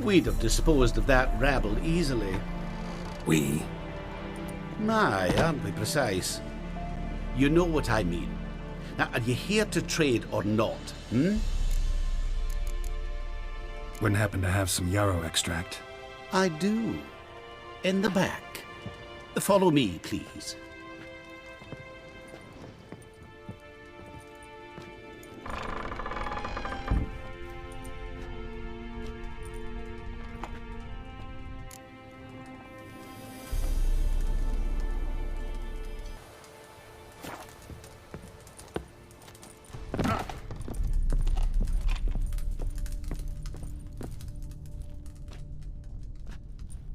We'd have disposed of that rabble easily. We? Aye, aren't we precise? You know what I mean. Now, are you here to trade or not, Wouldn't happen to have some yarrow extract. I do. In the back. Follow me, please.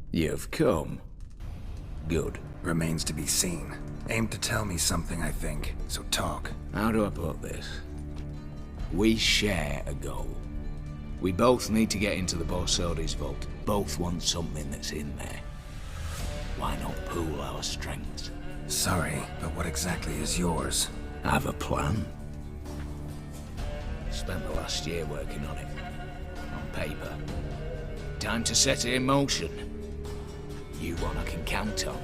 You've come. Good. Remains to be seen. Aim to tell me something, I think. So talk. How do I put this? We share a goal. We both need to get into the Borsodi's vault. Both want something that's in there. Why not pool our strengths? Sorry, but what exactly is yours? I have a plan. Spent the last year working on it. On paper. Time to set it in motion. You one I can count on.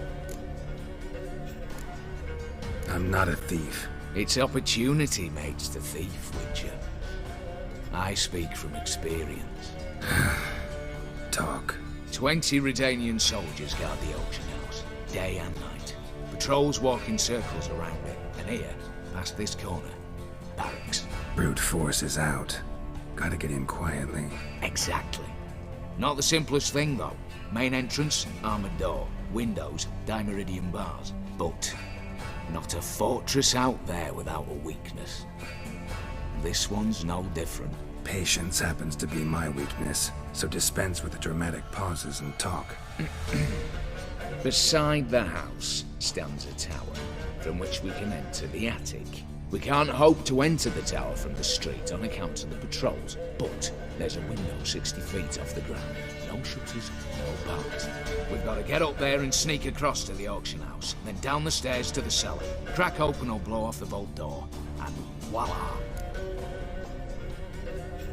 I'm not a thief. It's opportunity makes the thief, Witcher. I speak from experience. Talk. 20 Redanian soldiers guard the auction house, day and night. Patrols walk in circles around it, and here, past this corner, barracks. Brute force is out. Gotta get in quietly. Exactly. Not the simplest thing, though. Main entrance, armored door, windows, dimeridian bars. But not a fortress out there without a weakness. This one's no different. Patience happens to be my weakness, so dispense with the dramatic pauses and talk. Beside the house stands a tower, from which we can enter the attic. We can't hope to enter the tower from the street on account of the patrols, but there's a window 60 feet off the ground. No shutters, no bars. We've got to get up there and sneak across to the auction house, then down the stairs to the cellar, crack open or blow off the vault door, and voila!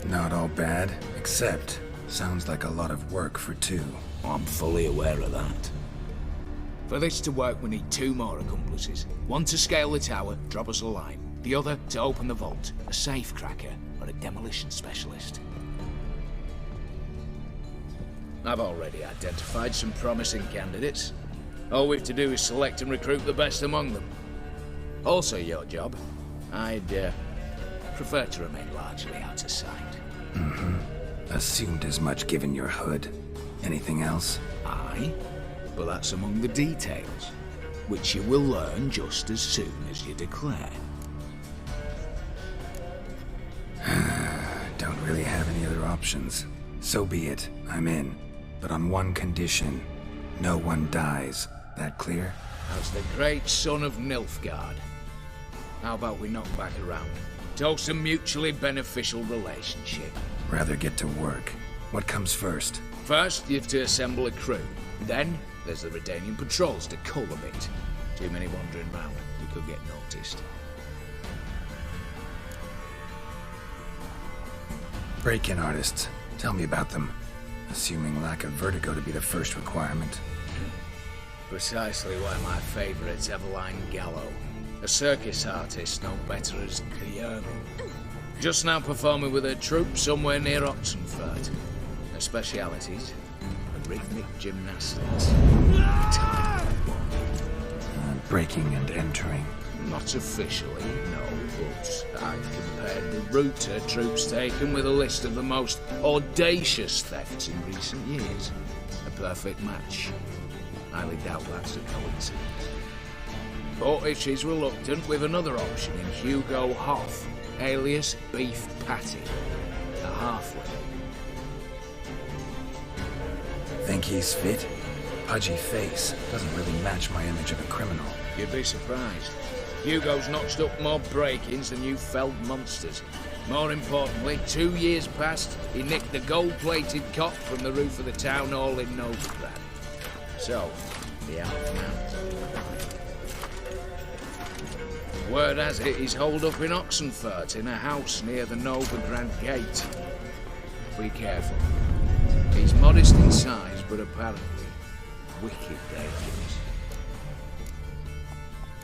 Not all bad, except sounds like a lot of work for two. I'm fully aware of that. For this to work, we need 2 more accomplices. One to scale the tower, drop us a line. The other to open the vault, a safe cracker or a demolition specialist. I've already identified some promising candidates. All we have to do is select and recruit the best among them. Also your job. I'd prefer to remain largely out of sight. Assumed as much given your hood. Anything else? Aye, but that's among the details, which you will learn just as soon as you declare. Don't really have any other options. So be it. I'm in. But on one condition. No one dies. That clear? As the great son of Nilfgaard. How about we knock back around? Toast a mutually beneficial relationship. Rather get to work. What comes first? First, you have to assemble a crew. Then, there's the Redanian patrols to cull a bit. Too many wandering round. We could get noticed. Break-in artists. Tell me about them. Assuming lack of vertigo to be the first requirement. Precisely why my favourite's Eveline Gallo. A circus artist no better as Guillermo. Just now performing with her troupe somewhere near Oxenfurt. Her specialities? Rhythmic gymnastics. Breaking and entering. Not officially, no, but I've compared the route her troops taken with a list of the most audacious thefts in recent years. A perfect match. Highly doubt that's a coincidence. But if she's reluctant, with another option in Hugo Hoff, alias Beef Patty, a halfling. Think he's fit? Pudgy face doesn't really match my image of a criminal. You'd be surprised. Hugo's notched up more break-ins than you felled monsters. More importantly, 2 years past, he nicked the gold-plated cop from the roof of the town hall in Novigrad. So, the out and out. Word has it he's holed up in Oxenfurt in a house near the Novigrad gate. Be careful. He's modest in size, but apparently wicked dangerous.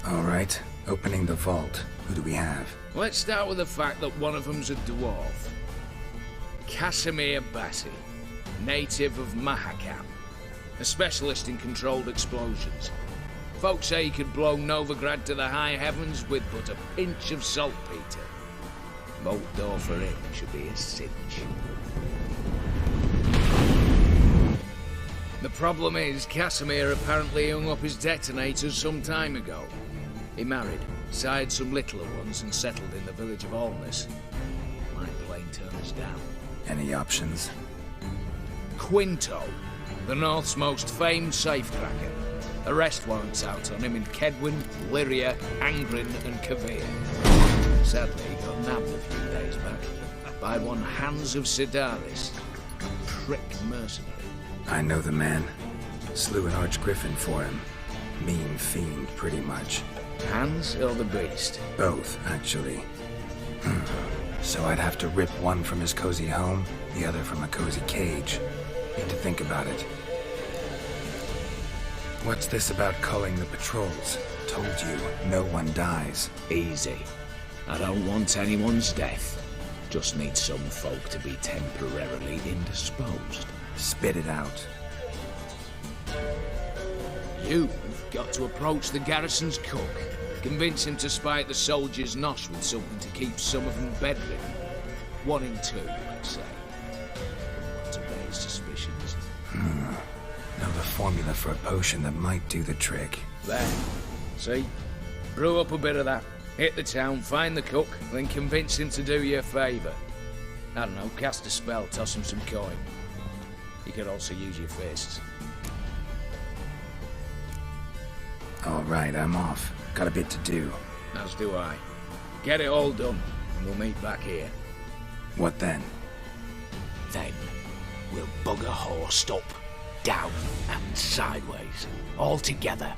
All right, opening the vault. Who do we have? Let's start with the fact that one of them's a dwarf. Casimir Bassi, native of Mahakam, a specialist in controlled explosions. Folks say he could blow Novigrad to the high heavens with but a pinch of saltpeter. Bolt door for him should be a cinch. The problem is, Casimir apparently hung up his detonators some time ago. He married, sired some littler ones, and settled in the village of Alness. Might plain turn us down. Any options? Quinto, the North's most famed safecracker. Arrest warrants out on him in Kedwin, Lyria, Angrin, and Kavir. Sadly, he got nabbed a few days back by one Hans of Sidaris, a prick mercenary. I know the man. Slew an archgriffin for him. Mean fiend, pretty much. Hans or the beast? Both, actually. So I'd have to rip one from his cozy home, the other from a cozy cage. Need to think about it. What's this about culling the patrols? Told you, no one dies. Easy. I don't want anyone's death. Just need some folk to be temporarily indisposed. Spit it out. You've got to approach the garrison's cook. Convince him to spike the soldiers' nosh with something to keep some of them bedridden. 1 in 2, let's say. Not to raise suspicions. Know the formula for a potion that might do the trick. There. See? Brew up a bit of that. Hit the town, find the cook, then convince him to do you a favour. I don't know, cast a spell, toss him some coin. You could also use your fists. All right, I'm off. Got a bit to do. As do I. Get it all done, and we'll meet back here. What then? Then, we'll bugger horsed up, down and sideways, all together.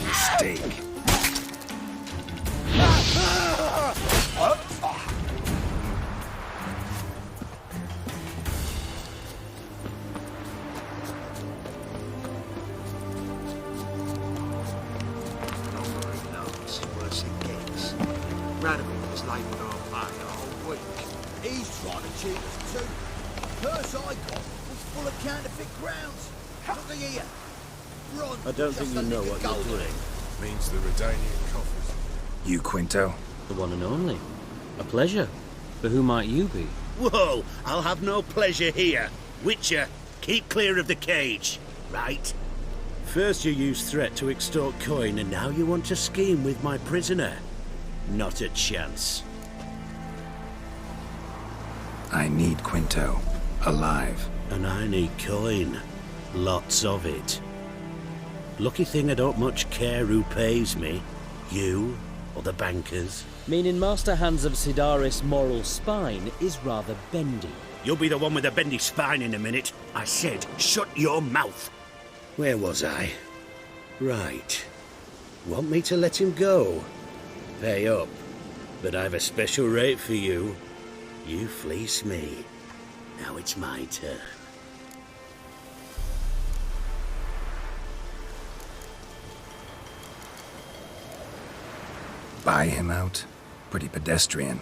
Mistake. Radicals labelled our pay a whole week. He's trying to cheat us too. Purse I got was full of counterfeit crowns. Look here. I don't think you know what you're doing. Means the Redanian coffers. You, Quinto? The one and only. A pleasure. But who might you be? Whoa, I'll have no pleasure here. Witcher, keep clear of the cage, right? First you used threat to extort coin, and now you want to scheme with my prisoner. Not a chance. I need Quinto. Alive. And I need coin. Lots of it. Lucky thing I don't much care who pays me. You or the bankers. Meaning Master Hands of Sidaris' moral spine is rather bendy. You'll be the one with the bendy spine in a minute. I said, shut your mouth. Where was I? Right. Want me to let him go? Pay up. But I've a special rate for you. You fleece me. Now it's my turn. Buy him out? Pretty pedestrian.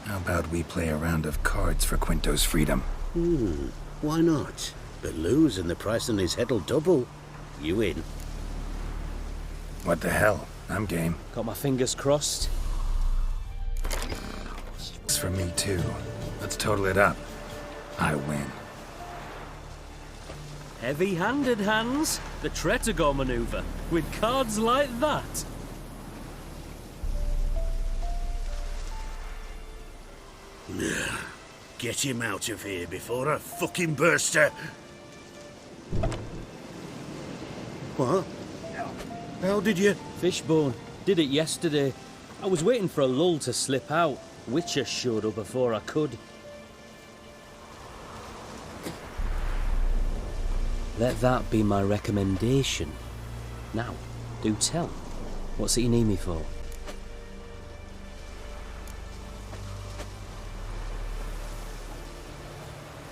How about we play a round of cards for Quinto's freedom? Why not? But lose and the price on his head'll double. You in? What the hell? I'm game. Got my fingers crossed. It's for me too. Let's total it up. I win. Heavy-handed, Hands. The Tretogor maneuver. With cards like that. Get him out of here before I fucking burst her. What? How did you? Fishbone. Did it yesterday. I was waiting for a lull to slip out. Witcher showed up before I could. Let that be my recommendation. Now, do tell. What's it you need me for?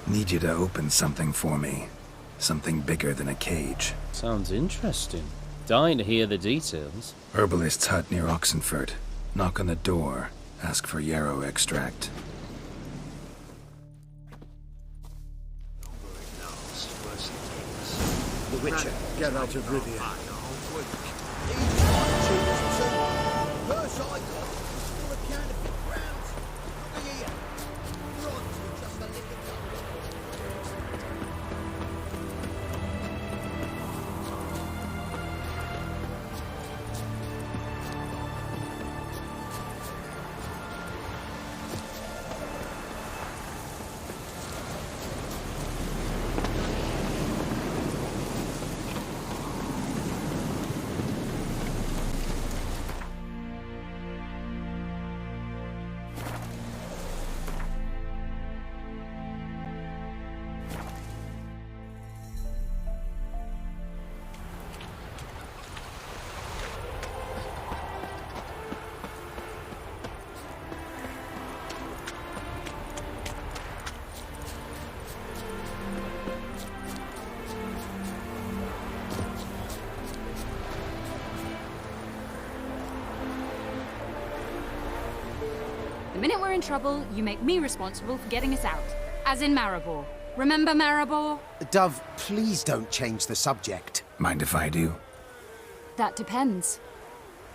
Need you to open something for me. Something bigger than a cage. Sounds interesting. Dying to hear the details. Herbalist's hut near Oxenford. Knock on the door. Ask for yarrow extract. The Witcher, get out of Rivia. First I got full of counterfeit crowns. Look here. Bronze with just a lick of gold. The minute we're in trouble, you make me responsible for getting us out. As in Maribor. Remember Maribor? Dove, please don't change the subject. Mind if I do? That depends.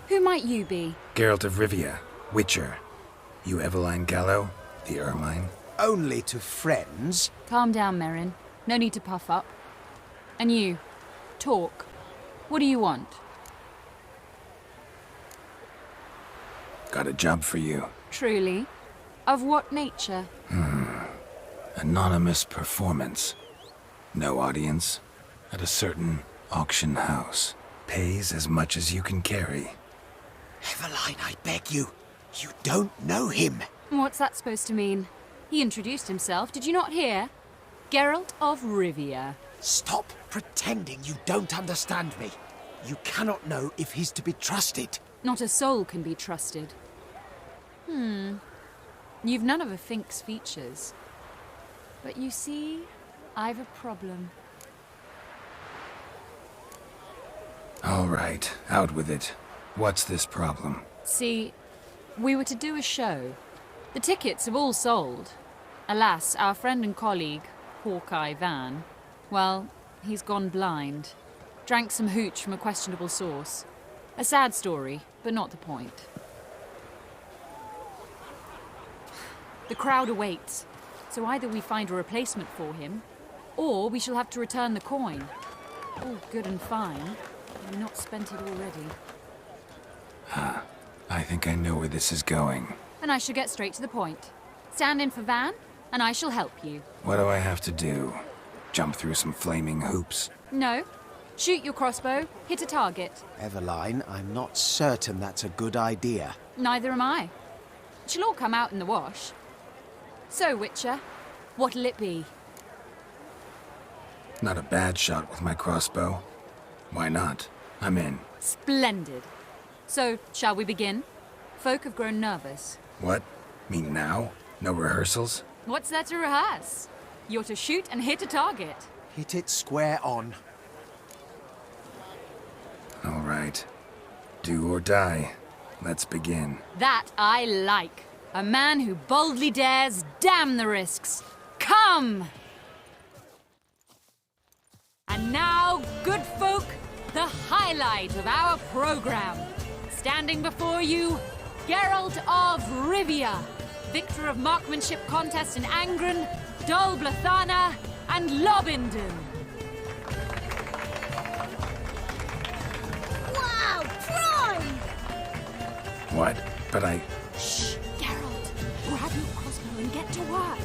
Who might you be? Geralt of Rivia. Witcher. You Eveline Gallo? The Ermine? Only to friends. Calm down, Merrin. No need to puff up. And you, talk. What do you want? Got a job for you. Truly? Of what nature? Anonymous performance. No audience. At a certain auction house. Pays as much as you can carry. Eveline, I beg you. You don't know him. What's that supposed to mean? He introduced himself, did you not hear? Geralt of Rivia. Stop pretending you don't understand me. You cannot know if he's to be trusted. Not a soul can be trusted. You've none of a Fink's features. But you see, I've a problem. All right, out with it. What's this problem? See, we were to do a show. The tickets have all sold. Alas, our friend and colleague, Hawkeye Van, well, he's gone blind. Drank some hooch from a questionable source. A sad story, but not the point. The crowd awaits, so either we find a replacement for him, or we shall have to return the coin. All good and fine. We've not spent it already. I think I know where this is going. And I shall get straight to the point. Stand in for Van, and I shall help you. What do I have to do? Jump through some flaming hoops? No. Shoot your crossbow, hit a target. Eveline, I'm not certain that's a good idea. Neither am I. It shall all come out in the wash. So, Witcher, what'll it be? Not a bad shot with my crossbow. Why not? I'm in. Splendid. So, shall we begin? Folk have grown nervous. What? Me now? No rehearsals? What's there to rehearse? You're to shoot and hit a target. Hit it square on. All right. Do or die. Let's begin. That I like. A man who boldly dares, damn the risks. Come! And now, good folk, the highlight of our program. Standing before you, Geralt of Rivia, victor of marksmanship contests in Angren, Dol Blathana, and Lobindon. Wow, prime! What? But I... Shh, Geralt, grab your crossbow and get to work.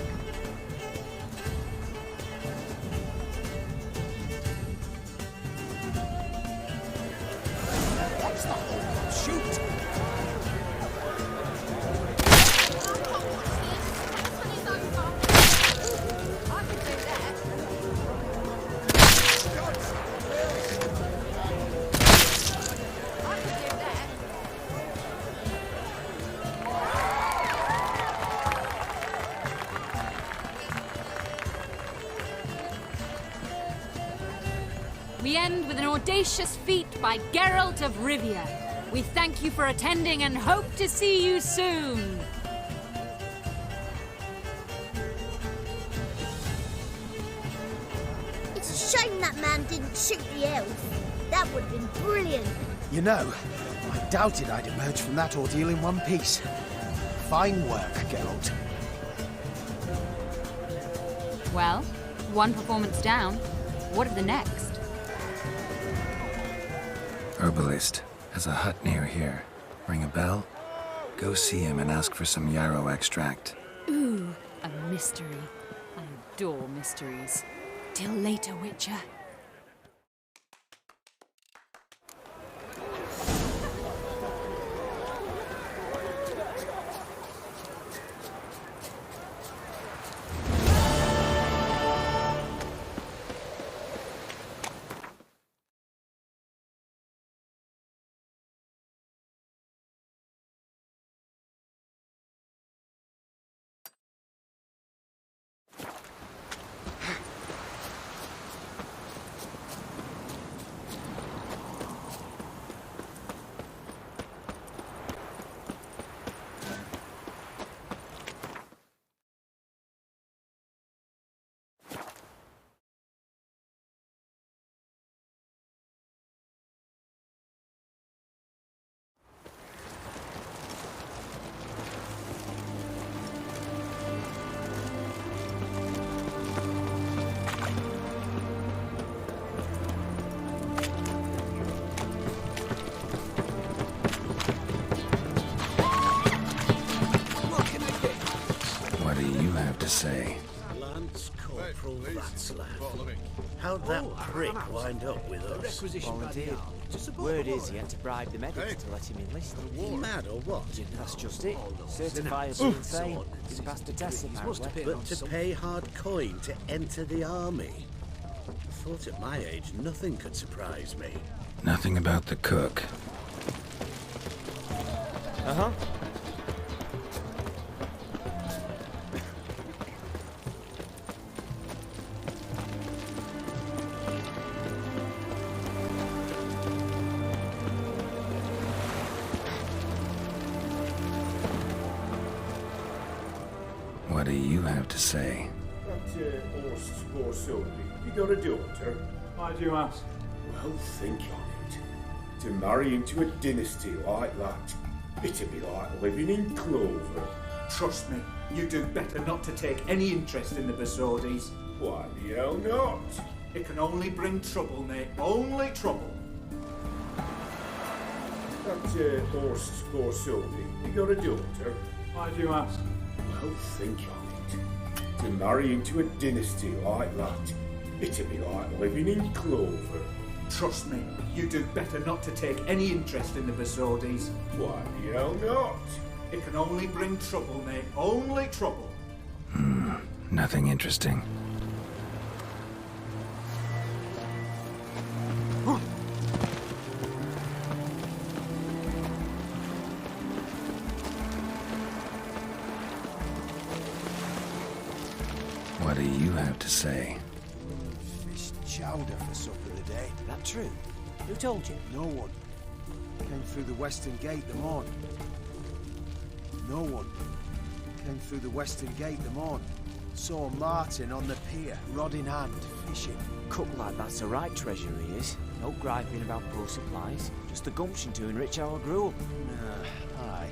What's the whole shoot? We end with an audacious feat by Geralt of Rivia. We thank you for attending and hope to see you soon. It's a shame that man didn't shoot the elf. That would have been brilliant. You know, I doubted I'd emerge from that ordeal in one piece. Fine work, Geralt. Well, one performance down. What of the next? Herbalist has a hut near here. Ring a bell? Go see him and ask for some yarrow extract. Ooh, a mystery. I adore mysteries. Till later, Witcher. What do you have to say? Lance Corporal Václav. How'd that prick wind up with us? Volunteered. Word is he had to bribe the medics to let him enlist. He mad or what? That's just it. Certifiably insane. He's passed a test apparently. But to pay hard coin to enter the army? I thought at my age nothing could surprise me. Nothing about the cook. Uh-huh. What do you have to say? You got a daughter? I do ask. Well, Well, think on it. To marry into a dynasty like that, it'd be like living in clover. Trust me, you do better not to take any interest in the Basordis. Why the hell not? It can only bring trouble, mate. Only trouble. That horse Borsodi, you got a daughter? Why do you ask? Well, think on it. To marry into a dynasty like that, it'd be like living in clover. Trust me, you do better not to take any interest in the Basordis. Why the hell not? It can only bring trouble, mate. Only trouble. Nothing interesting. What do you have to say? Fish chowder for supper today. That true? Who told you? No one. Came through the western gate the morn. No one. Came through the western gate the morn. Saw Martin on the pier, rod in hand, fishing. Cook like that's the right treasure he is. No griping about poor supplies. Just the gumption to enrich our gruel. Aye.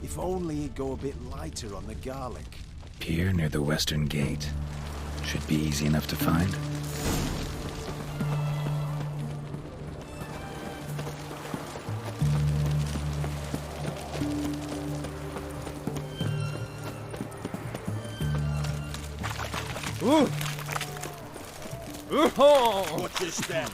If only he'd go a bit lighter on the garlic. Pier near the western gate. Should be easy enough to find. What's this then?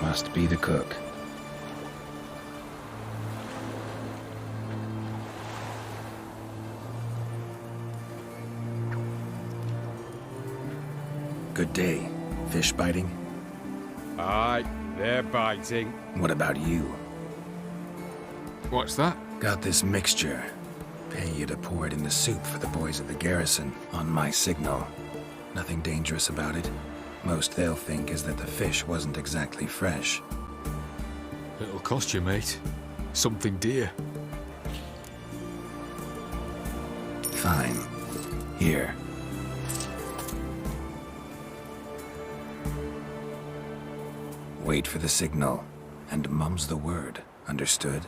Must be the cook. Good day. Fish biting? Aye, they're biting. What about you? What's that? Got this mixture. Pay you to pour it in the soup for the boys of the garrison, on my signal. Nothing dangerous about it. Most they'll think is that the fish wasn't exactly fresh. It'll cost you, mate. Something dear. Fine. Here. Wait for the signal, and mum's the word. Understood?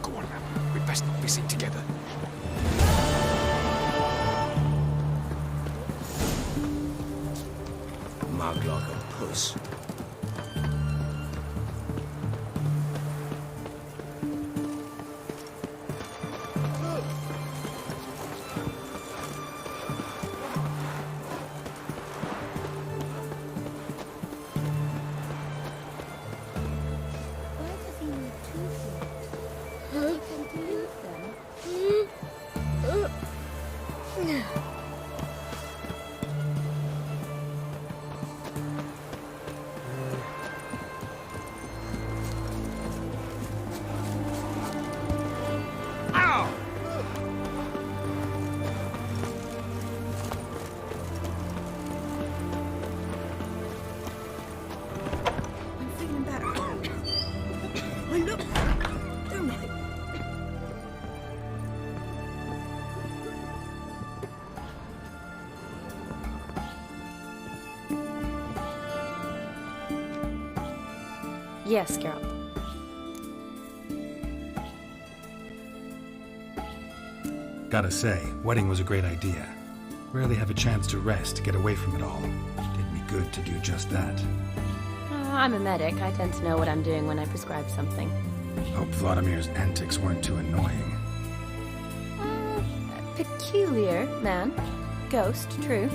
Go on, man. We'd best not be seen together. Mug like a puss. Why does he need two swords? He can use them. I'm feeling better. I look, don't I? Yes, Geralt. Gotta say, wedding was a great idea. Rarely have a chance to rest, get away from it all. Did me good to do just that. I'm a medic. I tend to know what I'm doing when I prescribe something. Hope Vladimir's antics weren't too annoying. peculiar man. Ghost, true.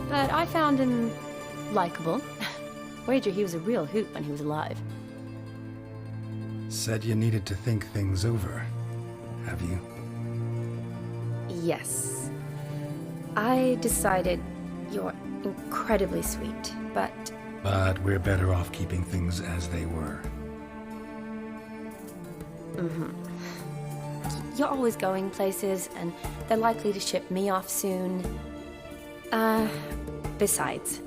But I found him likable. Wager he was a real hoot when he was alive. Said you needed to think things over. Have you? Yes. I decided you're incredibly sweet, but... But we're better off keeping things as they were. Mm-hmm. You're always going places, and they're likely to ship me off soon. Besides,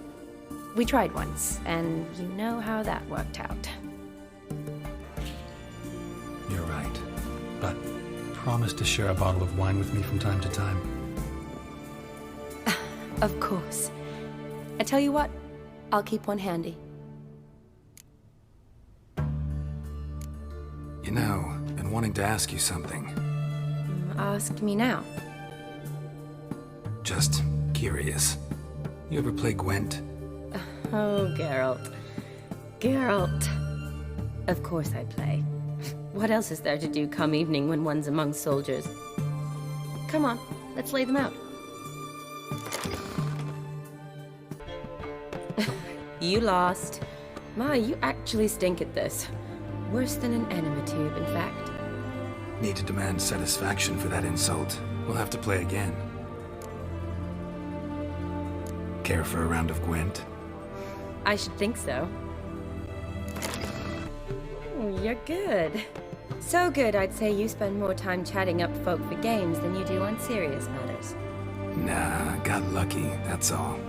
we tried once, and you know how that worked out. You're right. But promise to share a bottle of wine with me from time to time. Of course. I tell you what, I'll keep one handy. You know, been wanting to ask you something. Ask me now. Just curious. You ever play Gwent? Oh, Geralt. Geralt. Of course I play. What else is there to do come evening when one's among soldiers? Come on, let's lay them out. You lost. My, you actually stink at this. Worse than an enema tube, in fact. Need to demand satisfaction for that insult. We'll have to play again. Care for a round of Gwent? I should think so. You're good. So good, I'd say you spend more time chatting up folk for games than you do on serious matters. Nah, got lucky, that's all.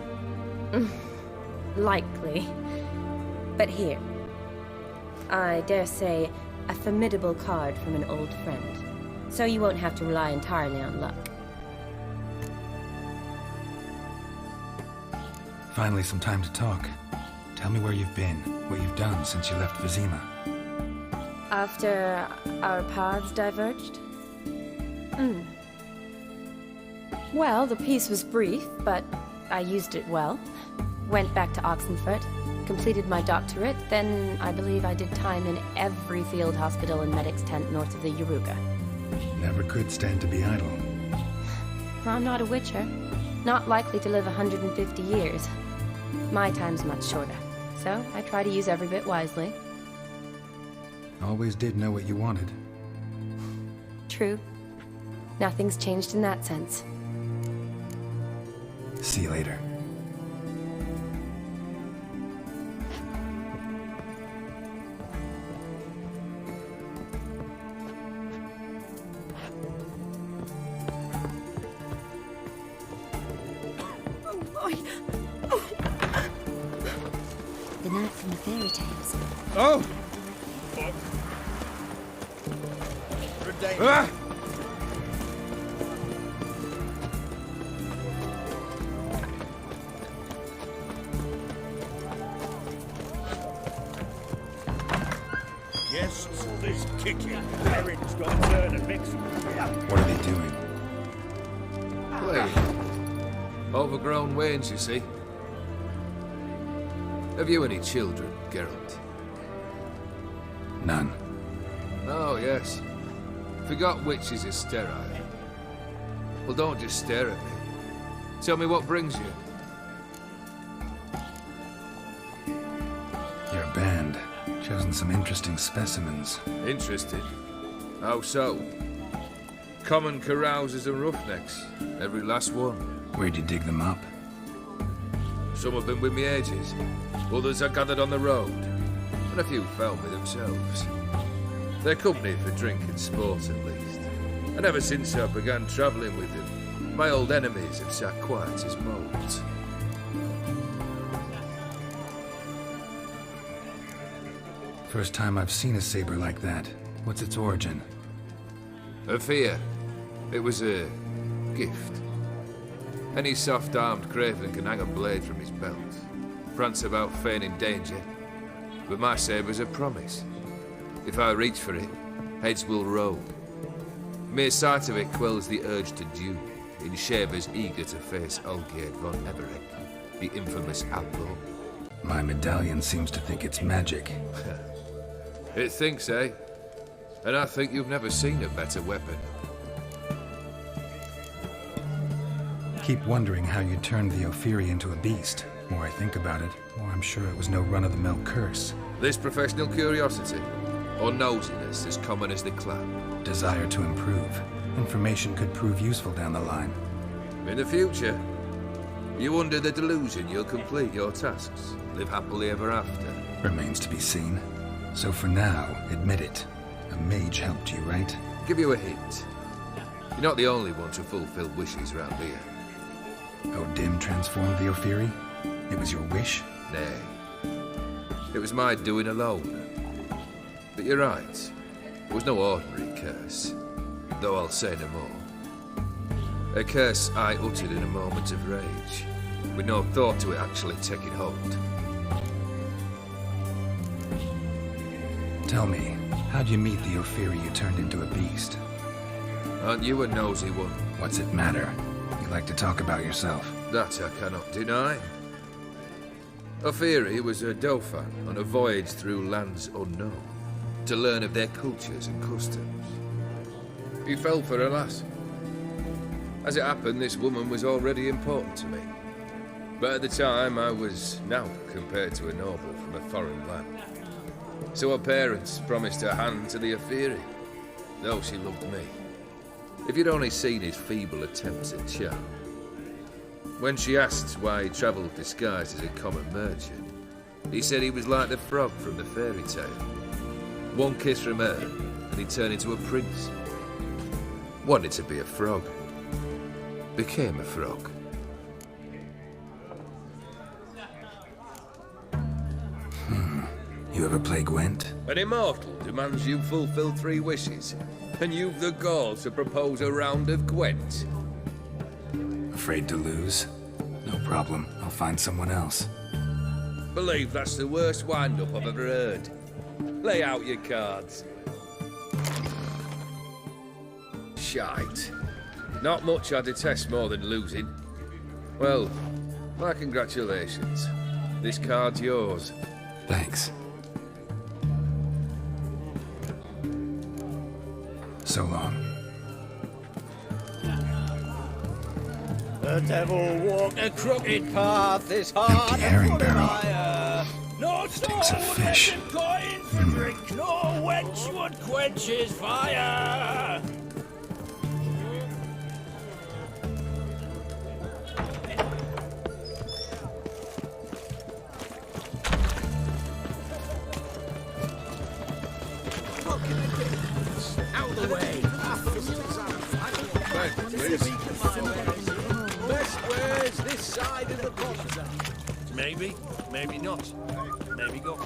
Likely. But here. I dare say, a formidable card from an old friend. So you won't have to rely entirely on luck. Finally some time to talk. Tell me where you've been, what you've done since you left Vizima. After our paths diverged? Well, the peace was brief, but I used it well. Went back to Oxenfurt, completed my doctorate, then I believe I did time in every field hospital and medic's tent north of the Yaruga. Never could stand to be idle. I'm not a witcher. Not likely to live 150 years. My time's much shorter, so I try to use every bit wisely. Always did know what you wanted. True. Nothing's changed in that sense. See you later. The knight from the fairy tales. Oh! Ah! Yes, all this kicking. Erin's got to turn and mix them. What are they doing? Play. Overgrown wains, you see. Have you any children, Geralt? None. Oh, yes. Forgot witches are sterile. Well, don't just stare at me. Tell me what brings you. Your band. Chosen some interesting specimens. Interested? How so? Common carousers and roughnecks. Every last one. Where'd you dig them up? Some have been with me ages. Others are gathered on the road. And a few found me themselves. They're company for drink and sport, at least. And ever since I began travelling with them, my old enemies have sat quiet as moles. First time I've seen a saber like that. What's its origin? A fear. It was a gift. Any soft-armed craven can hang a blade from his belt, prance about feigning danger, but my saber's a promise. If I reach for it, heads will roll. Mere sight of it quells the urge to duel, in shavers eager to face Olgierd von Everett, the infamous outlaw. My medallion seems to think it's magic. It thinks, eh? And I think you've never seen a better weapon. keep wondering how you turned the Ophiri into a beast. The more I think about it, the more I'm sure it was no run-of-the-mill curse. This professional curiosity, or nosiness as common as the clan? Desire to improve. Information could prove useful down the line. In the future, you under the delusion you'll complete your tasks, live happily ever after? Remains to be seen. So for now, admit it. A mage helped you, right? Give you a hint. You're not the only one to fulfill wishes round here. Dim transformed the Ophiri? It was your wish? Nay. It was my doing alone. But you're right. It was no ordinary curse. Though I'll say no more. A curse I uttered in a moment of rage, with no thought to it actually taking hold. Tell me, how'd you meet the Ophiri you turned into a beast? Aren't you a nosy one? What's it matter? You like to talk about yourself. That I cannot deny. Ophiri was a Dauphin on a voyage through lands unknown, to learn of their cultures and customs. He fell for a lass. As it happened, this woman was already important to me. But at the time, I was naught compared to a noble from a foreign land. So her parents promised her hand to the Ophiri, though she loved me. If you'd only seen his feeble attempts at charm. When she asked why he travelled disguised as a common merchant, he said he was like the frog from the fairy tale. One kiss from her, and he turned into a prince. Wanted to be a frog. Became a frog. You ever play Gwent? An immortal demands you fulfill 3 wishes, and you've the gall to propose a round of Gwent. Afraid to lose? No problem. I'll find someone else. Believe that's the worst wind-up I've ever heard. Lay out your cards. Shite. Not much I detest more than losing. Well, my congratulations. This card's yours. Thanks. So long. The devil walked a crooked path, this hard Empty herring barrel. fire. No Stinks of soul would fish. let him coin for drink, no wench would quench his fire. Out of the way. Best where's this side of the pond? Maybe, maybe not. Maybe go.